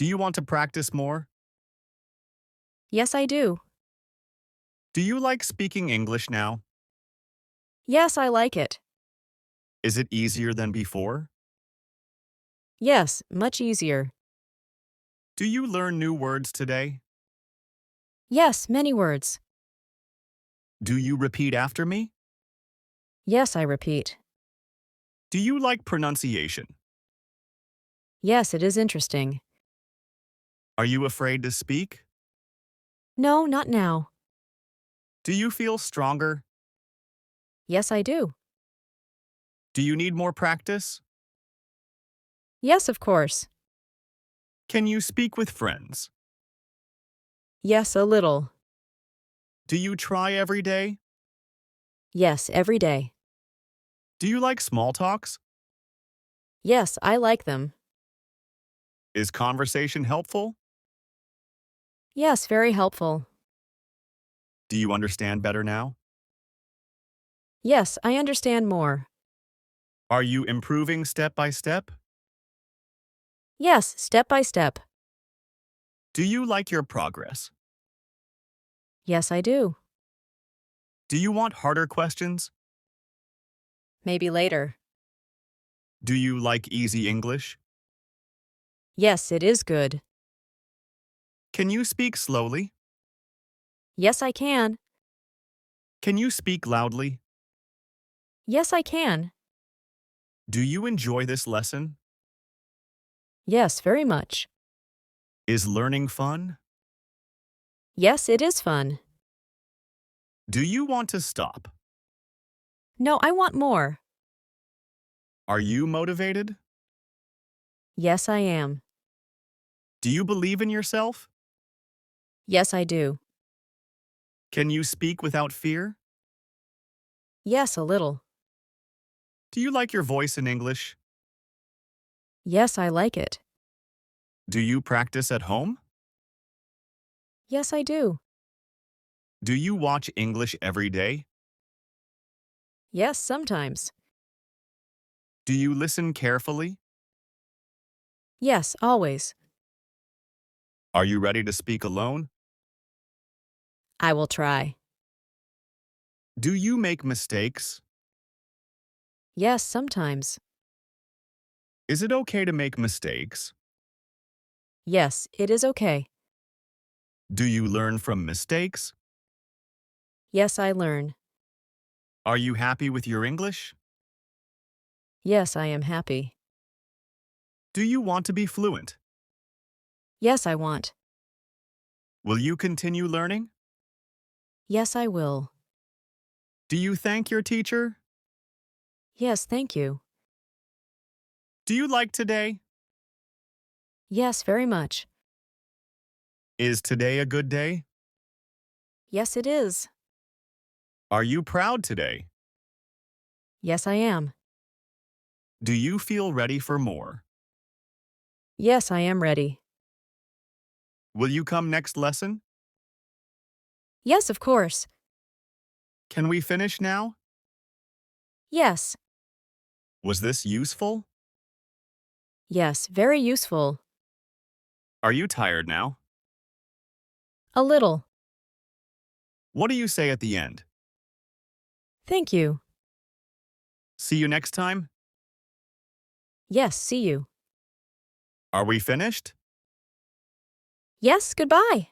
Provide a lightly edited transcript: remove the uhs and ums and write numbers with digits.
Do you want to practice more? Yes, I do. Do you like speaking English now? Yes, I like it. Is it easier than before? Yes, much easier. Do you learn new words today? Yes, many words. Do you repeat after me? Yes, I repeat. Do you like pronunciation? Yes, it is interesting. Are you afraid to speak? No, not now. Do you feel stronger? Yes, I do. Do you need more practice? Yes, of course. Can you speak with friends? Yes, a little. Do you try every day? Yes, every day. Do you like small talks? Yes, I like them. Is conversation helpful? Yes, very helpful. Do you understand better now? Yes, I understand more. Are you improving step by step? Yes, step by step. Do you like your progress? Yes, I do. Do you want harder questions? Maybe later. Do you like easy English? Yes, it is good. Can you speak slowly? Yes, I can. Can you speak loudly? Yes, I can. Do you enjoy this lesson? Yes, very much. Is learning fun? Yes, it is fun. Do you want to stop? No, I want more. Are you motivated? Yes, I am. Do you believe in yourself? Yes, I do. Can you speak without fear? Yes, a little. Do you like your voice in English? Yes, I like it. Do you practice at home? Yes, I do. Do you watch English every day? Yes, sometimes. Do you listen carefully? Yes, always. Are you ready to speak alone? I will try. Do you make mistakes? Yes, sometimes. Is it okay to make mistakes? Yes, it is okay. Do you learn from mistakes? Yes, I learn. Are you happy with your English? Yes, I am happy. Do you want to be fluent? Yes, I want. Will you continue learning? Yes, I will. Do you thank your teacher? Yes, thank you. Do you like today? Yes, very much. Is today a good day? Yes, it is. Are you proud today? Yes, I am. Do you feel ready for more? Yes, I am ready. Will you come next lesson? Yes, of course. Can we finish now? Yes. Was this useful? Yes, very useful. Are you tired now? A little. What do you say at the end? Thank you. See you next time? Yes, see you. Are we finished? Yes, goodbye.